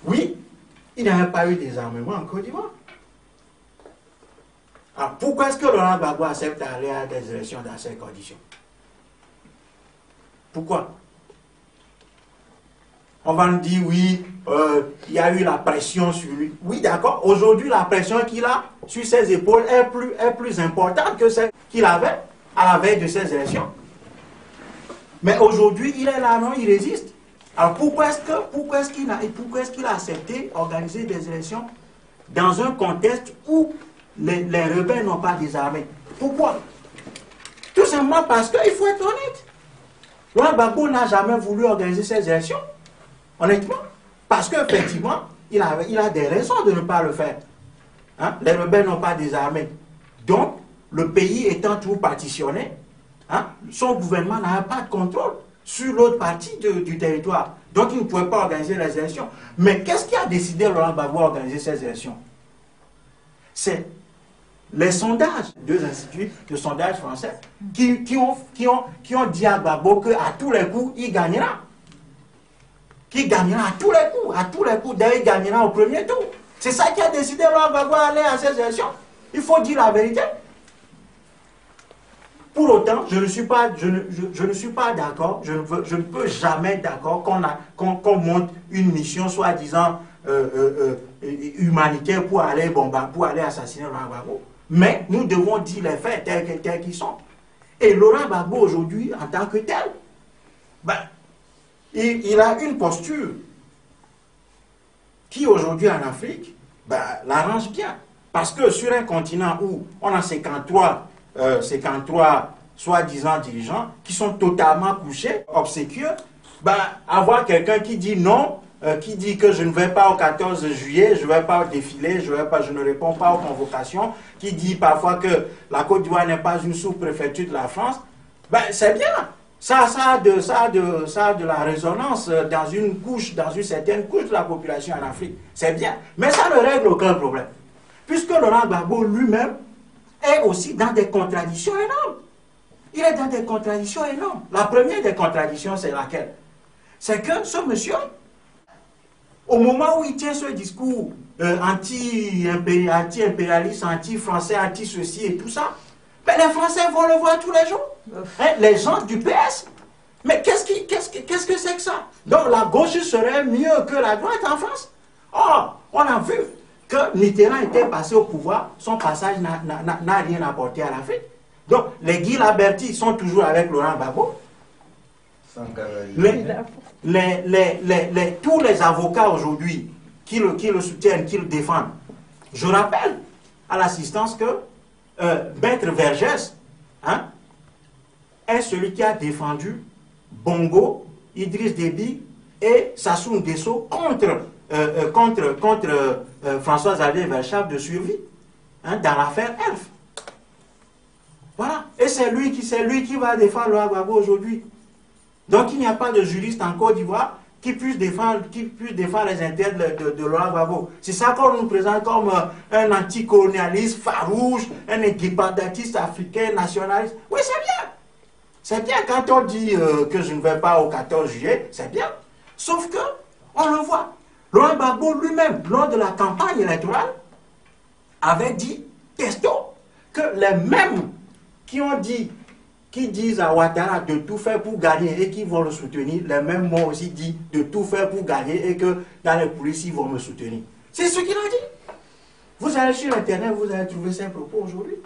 Oui, il n'y avait pas eu des armements en Côte d'Ivoire. Alors, pourquoi est-ce que Laurent Gbagbo accepte d'aller à des élections dans ces conditions? Pourquoi? On va nous dire, oui, il y a eu la pression sur lui. Oui, d'accord. Aujourd'hui, la pression qu'il a sur ses épaules est plus importante que celle qu'il avait à la veille de ces élections. Mais aujourd'hui, il est là, non, il résiste. Alors pourquoi est-ce qu'il a accepté d'organiser des élections dans un contexte où les rebelles n'ont pas désarmé? Pourquoi? Tout simplement parce qu'il faut être honnête. Laurent Gbagbo n'a jamais voulu organiser ces élections. Honnêtement. Parce qu'effectivement, il a des raisons de ne pas le faire. Hein? Les rebelles n'ont pas désarmé. Donc, le pays étant tout partitionné, hein, son gouvernement n'avait pas de contrôle sur l'autre partie du territoire. Donc, il ne pouvait pas organiser les élections. Mais qu'est-ce qui a décidé Laurent Gbagbo d'organiser ces élections? C'est les sondages, deux instituts de sondage français, qui ont dit à Gbagbo qu'à tous les coups, il gagnera. Qu'il gagnera à tous les coups. D'ailleurs, il gagnera au premier tour. C'est ça qui a décidé Laurent Gbagbo d'aller à ces élections. Il faut dire la vérité. Pour autant, je ne suis pas d'accord, je ne peux jamais d'accord qu'on monte une mission soi-disant humanitaire pour aller assassiner Laurent Gbagbo. Mais nous devons dire les faits tels qu'ils sont. Et Laurent Gbagbo aujourd'hui, en tant que tel, ben, il a une posture qui aujourd'hui en Afrique ben, l'arrange bien. Parce que sur un continent où on a 53 soi-disant dirigeants qui sont totalement couchés, obséquieux, ben, avoir quelqu'un qui dit non, qui dit que je ne vais pas au 14 juillet, je ne vais pas au défilé, je ne réponds pas aux convocations, qui dit parfois que la Côte d'Ivoire n'est pas une sous-préfecture de la France, ben, c'est bien. Ça a de la résonance dans une certaine couche de la population en Afrique. C'est bien. Mais ça ne règle aucun problème. Puisque Laurent Gbagbo lui-même est aussi dans des contradictions énormes. Il est dans des contradictions énormes. La première des contradictions, c'est laquelle? C'est que ce monsieur, au moment où il tient ce discours anti-impérialiste, anti-français, anti-ceci et tout ça, ben les Français vont le voir tous les jours. Hein, les gens du PS. Mais qu'est-ce que c'est que ça? Donc la gauche serait mieux que la droite en France? Or, on a vu que Mitterrand était passé au pouvoir, son passage n'a rien apporté à l'Afrique. Donc, les Guy Laberty sont toujours avec Laurent Gbagbo. Tous les avocats aujourd'hui qui le soutiennent, qui le défendent, je rappelle à l'assistance que Maître Vergès hein, est celui qui a défendu Bongo, Idriss Déby et Sassou Nguesso contre François-Xavier Verschaff de survie hein, dans l'affaire Elf. Voilà. Et c'est lui qui va défendre Laurent Gbagbo aujourd'hui. Donc il n'y a pas de juriste en Côte d'Ivoire qui puisse défendre les intérêts de Laurent Gbagbo. C'est ça qu'on nous présente comme un anticolonialiste farouche, un indépendantiste africain, nationaliste. Oui, c'est bien. C'est bien quand on dit que je ne vais pas au 14 juillet, c'est bien. Sauf que, on le voit, Laurent Gbagbo lui-même, lors de la campagne électorale, avait dit, testo, que les mêmes qui disent à Ouattara de tout faire pour gagner et qui vont le soutenir, les mêmes m'ont aussi dit de tout faire pour gagner et que dans les coulisses, ils vont me soutenir. C'est ce qu'il a dit. Vous allez sur Internet, vous allez trouver ces propos aujourd'hui.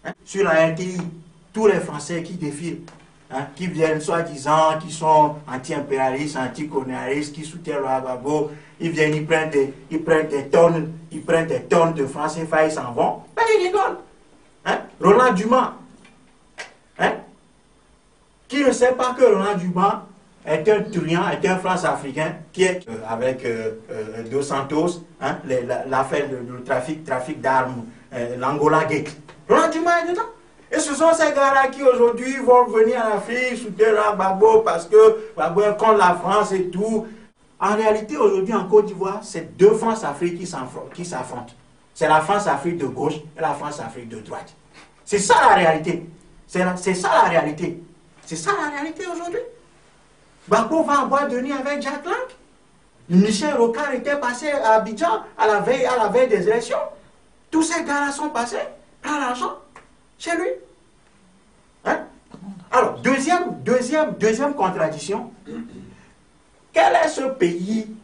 Hein? Sur la RTI, tous les Français qui défilent, hein, qui viennent soi-disant, qui sont anti-impérialistes, anti-colonialistes, qui soutiennent Laurent Gbagbo, ils viennent, ils prennent des tonnes de francs CFA, ils s'en vont, ben ils rigolent. Hein? Roland Dumas, hein? Qui ne sait pas que Roland Dumas est un truand, est un France-africain qui est avec Dos Santos, hein? L'affaire du trafic d'armes, l'Angola Gate. Roland Dumas est dedans. Et ce sont ces gars-là qui aujourd'hui vont venir en Afrique, soutenir Gbagbo parce que Gbagbo est contre la France et tout. En réalité, aujourd'hui en Côte d'Ivoire, c'est deux France-Afrique qui s'affrontent. C'est la France-Afrique de gauche et la France-Afrique de droite. C'est ça la réalité. C'est ça la réalité. C'est ça la réalité aujourd'hui. Gbagbo va en boîte de nuit avec Jack Lang. Michel Rocard était passé à Abidjan à la veille des élections. Tous ces gars-là sont passés, plein d'argent, chez lui. Hein? Alors, deuxième contradiction. Quel est ce pays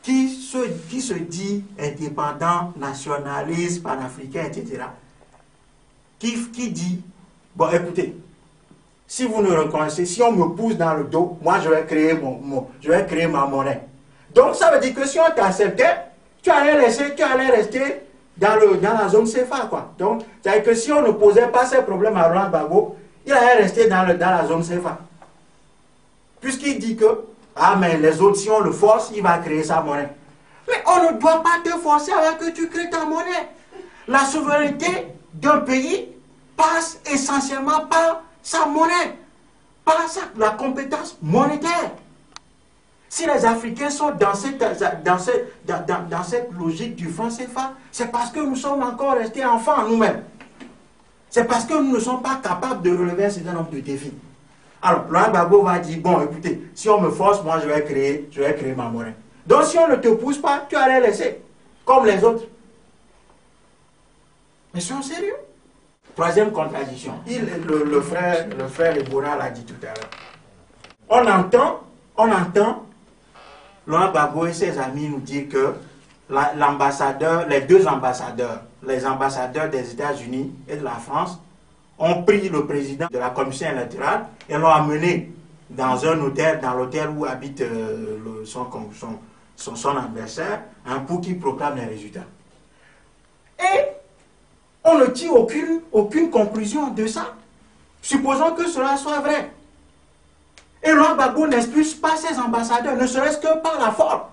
qui se dit indépendant, nationaliste, panafricain, etc. Qui dit, bon écoutez, si vous ne reconnaissez, si on me pousse dans le dos, moi je vais créer ma monnaie. Donc ça veut dire que si on t'acceptait, tu allais rester dans la zone CFA, quoi. Donc, c'est-à-dire que si on ne posait pas ces problèmes à Laurent Gbagbo, il allait rester dans la zone CFA. Puisqu'il dit que, ah mais les autres, si on le force, il va créer sa monnaie. Mais on ne doit pas te forcer avant que tu crées ta monnaie. La souveraineté d'un pays passe essentiellement par sa monnaie, par la compétence monétaire. Si les Africains sont dans cette logique du franc CFA, c'est parce que nous sommes encore restés enfants nous-mêmes. C'est parce que nous ne sommes pas capables de relever un certain nombre de défis. Alors, Laurent Gbagbo va dire, bon, écoutez, si on me force, moi, je vais créer ma monnaie. Donc, si on ne te pousse pas, tu vas les laisser, comme les autres. Mais soyons sérieux. Troisième contradiction. Le frère Ebora l'a dit tout à l'heure. On entend Laurent Gbagbo et ses amis nous dire que les deux ambassadeurs, les ambassadeurs des États-Unis et de la France, ont pris le président de la commission électorale et l'ont amené dans un hôtel, dans l'hôtel où habite son adversaire, pour qu'il proclame les résultats. Et on ne tire aucune conclusion de ça. Supposons que cela soit vrai. Et Laurent Gbagbo n'expulse pas ses ambassadeurs, ne serait-ce que par la force.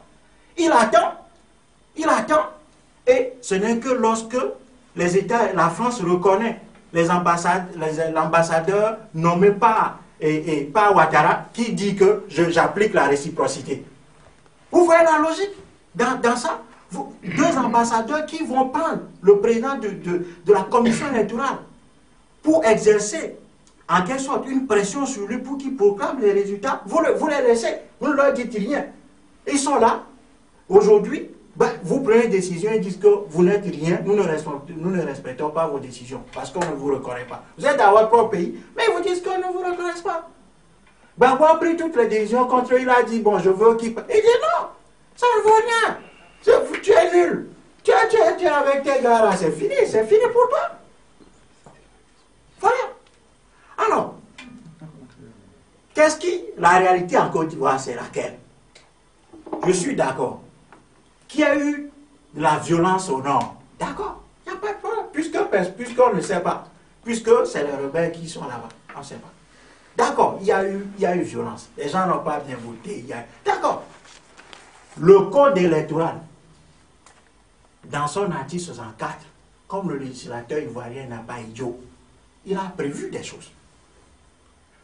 Il attend, et ce n'est que lorsque la France reconnaît l'ambassadeur nommé par Ouattara qui dit que j'applique la réciprocité. Vous voyez la logique dans ça? Deux ambassadeurs qui vont prendre le président de la commission électorale pour exercer en quelque sorte une pression sur lui pour qu'il proclame les résultats, vous les laissez, vous ne leur dites rien. Ils sont là, aujourd'hui, vous prenez une décision et disent que vous n'êtes rien, nous ne respectons pas vos décisions parce qu'on ne vous reconnaît pas. Vous êtes dans votre propre pays, mais ils vous disent qu'on ne vous reconnaît pas. Gbagbo a pris toutes les décisions contre eux, il a dit, bon, je veux qu'il... Il dit non, ça ne vaut rien. Tu es nul. Tu es avec tes gars là, c'est fini pour toi. Voilà. Alors, la réalité en Côte d'Ivoire, c'est laquelle? Je suis d'accord. Qu'il y a eu de la violence au nord, d'accord, il n'y a pas de problème, puisqu'on ne sait pas, puisque c'est les rebelles qui sont là-bas, on ne sait pas. D'accord, il y a eu violence, les gens n'ont pas bien voté, d'accord. Le code électoral, dans son article 64, comme le législateur ivoirien n'a pas idiot, il a prévu des choses.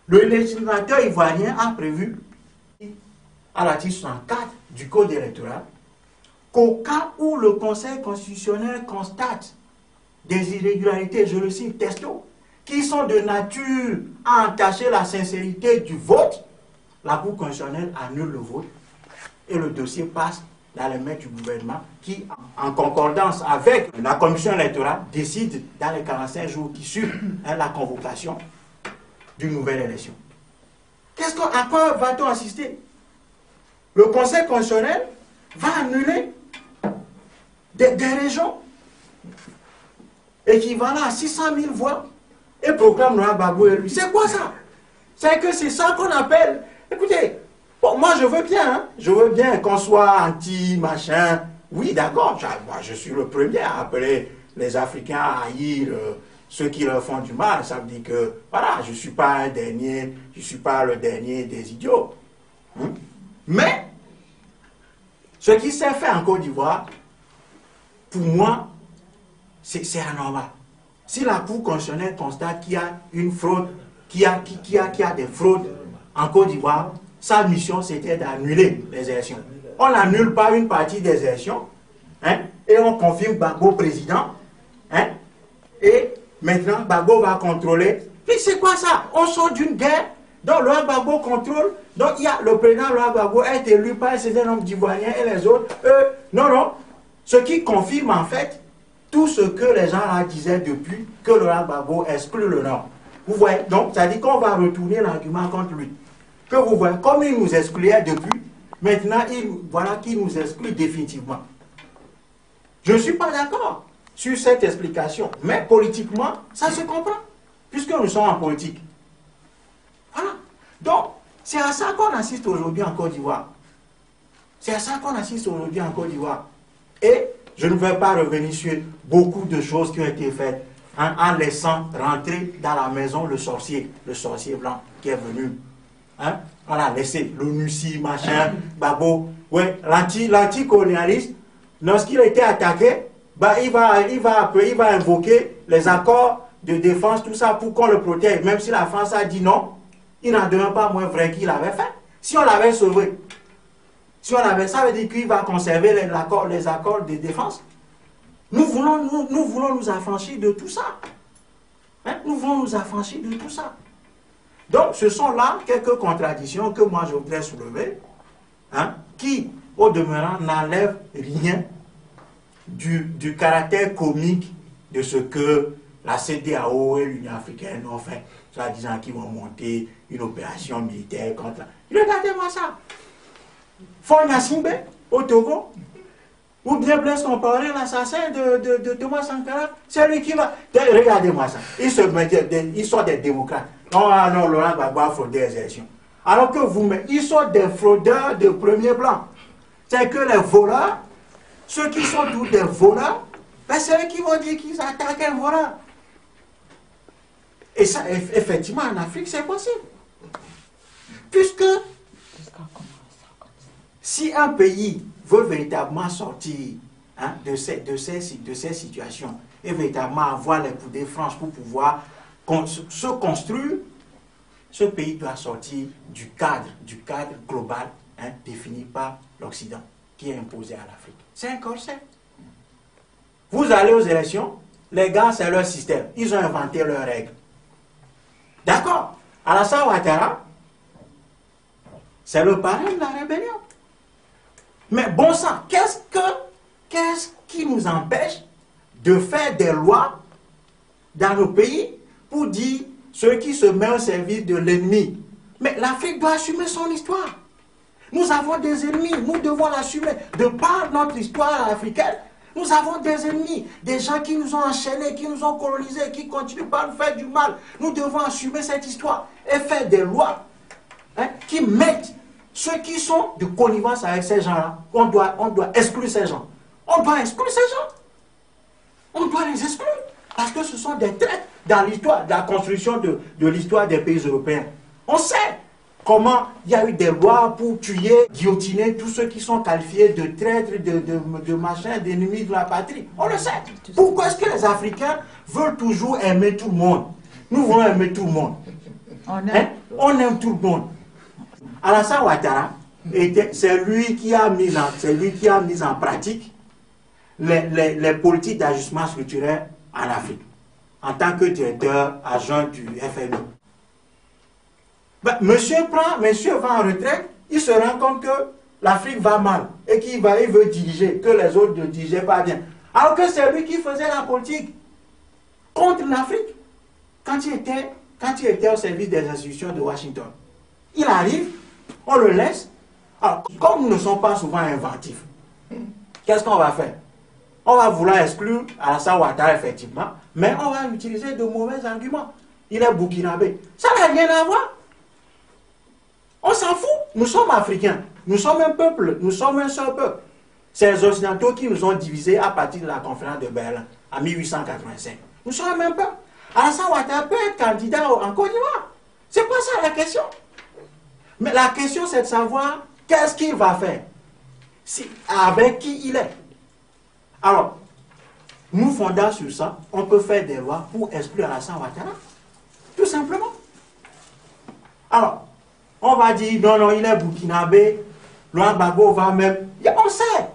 Le législateur ivoirien a prévu, à l'article 64 du code électoral, qu'au cas où le Conseil constitutionnel constate des irrégularités, je le cite, texto, qui sont de nature à entacher la sincérité du vote, la Cour constitutionnelle annule le vote et le dossier passe dans les mains du gouvernement qui, en concordance avec la commission électorale, décide dans les 45 jours qui suivent la convocation d'une nouvelle élection. À quoi va-t-on assister? Le Conseil constitutionnel va annuler des régions équivalent à 600 000 voix et proclame Laurent Gbagbo élu. C'est quoi ça? C'est que c'est ça qu'on appelle... Écoutez, bon, moi je veux bien qu'on soit anti-machin. Oui, d'accord, moi je suis le premier à appeler les Africains à haïr ceux qui leur font du mal. Ça veut dire que, voilà, je ne suis pas le dernier des idiots. Mais, ce qui s'est fait en Côte d'Ivoire, pour moi, c'est anormal. Si la Cour constitutionnelle constate qu'il y a une fraude, qu'il y a des fraudes en Côte d'Ivoire, sa mission c'était d'annuler les élections. On n'annule pas une partie des élections, et on confirme Gbagbo président, et maintenant Gbagbo va contrôler. Mais c'est quoi ça? On sort d'une guerre Donc Laurent Gbagbo contrôle. Donc il y a le président Laurent Gbagbo est élu par un certain nombre d'Ivoiriens et les autres. Non. Ce qui confirme en fait tout ce que les gens là disaient depuis que Laurent Gbagbo exclut le Nord. Vous voyez, donc ça dit qu'on va retourner l'argument contre lui. Que vous voyez, comme il nous excluait depuis, maintenant voilà qu'il nous exclut définitivement. Je ne suis pas d'accord sur cette explication, mais politiquement, ça se comprend, puisque nous sommes en politique. Voilà. Donc, c'est à ça qu'on assiste aujourd'hui en Côte d'Ivoire. C'est à ça qu'on assiste aujourd'hui en Côte d'Ivoire. Et je ne vais pas revenir sur beaucoup de choses qui ont été faites en laissant rentrer dans la maison le sorcier blanc qui est venu. On l'a laissé, le Nussi, machin, Babo. Ouais, l'anticolonialiste, lorsqu'il a été attaqué, il va invoquer les accords de défense, tout ça, pour qu'on le protège. Même si la France a dit non, il n'en devient pas moins vrai qu'il avait fait. Si on l'avait sauvé, ça veut dire qu'il va conserver les accords de défense. Nous voulons nous affranchir de tout ça. Nous voulons nous affranchir de tout ça. Donc, ce sont là quelques contradictions que moi je voudrais soulever, qui, au demeurant, n'enlèvent rien du caractère comique de ce que la CEDEAO et l'Union africaine ont fait, soit disant qu'ils vont monter une opération militaire contre la... Regardez-moi ça. Fonya Simbe, au Togo, ou bien Blaise Compaoré, l'assassin de Thomas Sankara, c'est lui qui va... Regardez-moi ça. Ils sont des démocrates. Non, Laurent Gbagbo a fraudé les élections. Alors que vous-même, ils sont des fraudeurs de premier plan. C'est que les voleurs, ceux qui sont tous des voleurs, c'est eux qui vont dire qu'ils attaquent un voleur. Et ça, effectivement, en Afrique, c'est possible. Puisque si un pays veut véritablement sortir de ces situations et véritablement avoir les coudées franches pour pouvoir se construire, ce pays doit sortir du cadre global défini par l'Occident, qui est imposé à l'Afrique. C'est un corset. Vous allez aux élections, les gars, c'est leur système. Ils ont inventé leurs règles. D'accord. Alassane Ouattara, c'est le parrain de la rébellion. Mais bon sang, qu'est-ce qui nous empêche de faire des lois dans nos pays pour dire ceux qui se mettent au service de l'ennemi? Mais l'Afrique doit assumer son histoire. Nous avons des ennemis, nous devons l'assumer. De par notre histoire africaine, nous avons des ennemis, des gens qui nous ont enchaînés, qui nous ont colonisés, qui continuent par nous faire du mal. Nous devons assumer cette histoire et faire des lois qui mettent ceux qui sont de connivence avec ces gens-là. On doit exclure ces gens. On doit exclure ces gens. On doit les exclure. Parce que ce sont des traîtres dans l'histoire, de la construction de l'histoire des pays européens. On sait comment il y a eu des lois pour tuer, guillotiner tous ceux qui sont qualifiés de traîtres, de machins, d'ennemis de la patrie. On le sait. Pourquoi est-ce que les Africains veulent toujours aimer tout le monde? Nous voulons aimer tout le monde. On aime tout le monde. Alassane Ouattara, c'est lui qui a mis en pratique les politiques d'ajustement structurel en Afrique, en tant que directeur adjoint du FMI. Monsieur va en retraite, il se rend compte que l'Afrique va mal et qu'il veut diriger, que les autres ne dirigeaient pas bien. Alors que c'est lui qui faisait la politique contre l'Afrique quand il était au service des institutions de Washington. Il arrive, on le laisse. Alors, comme nous ne sommes pas souvent inventifs, qu'est-ce qu'on va faire? On va vouloir exclure Alassane Ouattara, effectivement, mais on va utiliser de mauvais arguments. Il est burkinabé. Ça n'a rien à voir. On s'en fout. Nous sommes africains. Nous sommes un peuple. Nous sommes un seul peuple. C'est les Occidentaux qui nous ont divisés à partir de la conférence de Berlin, en 1885. Nous sommes un même peuple. Alassane Ouattara peut être candidat en Côte d'Ivoire. C'est pas ça la question. Mais la question, c'est de savoir qu'est-ce qu'il va faire. Avec qui il est. Alors, nous fondant sur ça, on peut faire des lois pour exclure Alassane Ouattara. Tout simplement. Alors, on va dire, non, il est burkinabé, Laurent Gbagbo va même... On sait.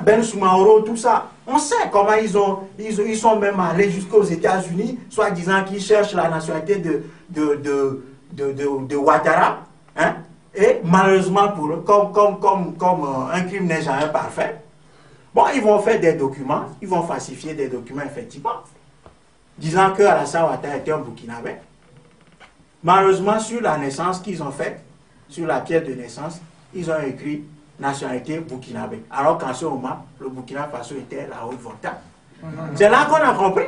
Ben Soumaoro, tout ça. On sait comment ils sont même allés jusqu'aux États-Unis, soit disant qu'ils cherchent la nationalité de Ouattara, hein, et malheureusement pour eux, comme un crime n'est jamais parfait, bon, ils vont faire des documents, ils vont falsifier des documents effectivement, disant que Alassane Ouattara était un Burkinabé. Malheureusement, sur la naissance qu'ils ont faite, sur la pièce de naissance, ils ont écrit nationalité burkinabé. Alors qu'en ce moment, le Burkina Faso était la Haute-Volta. C'est là qu'on a compris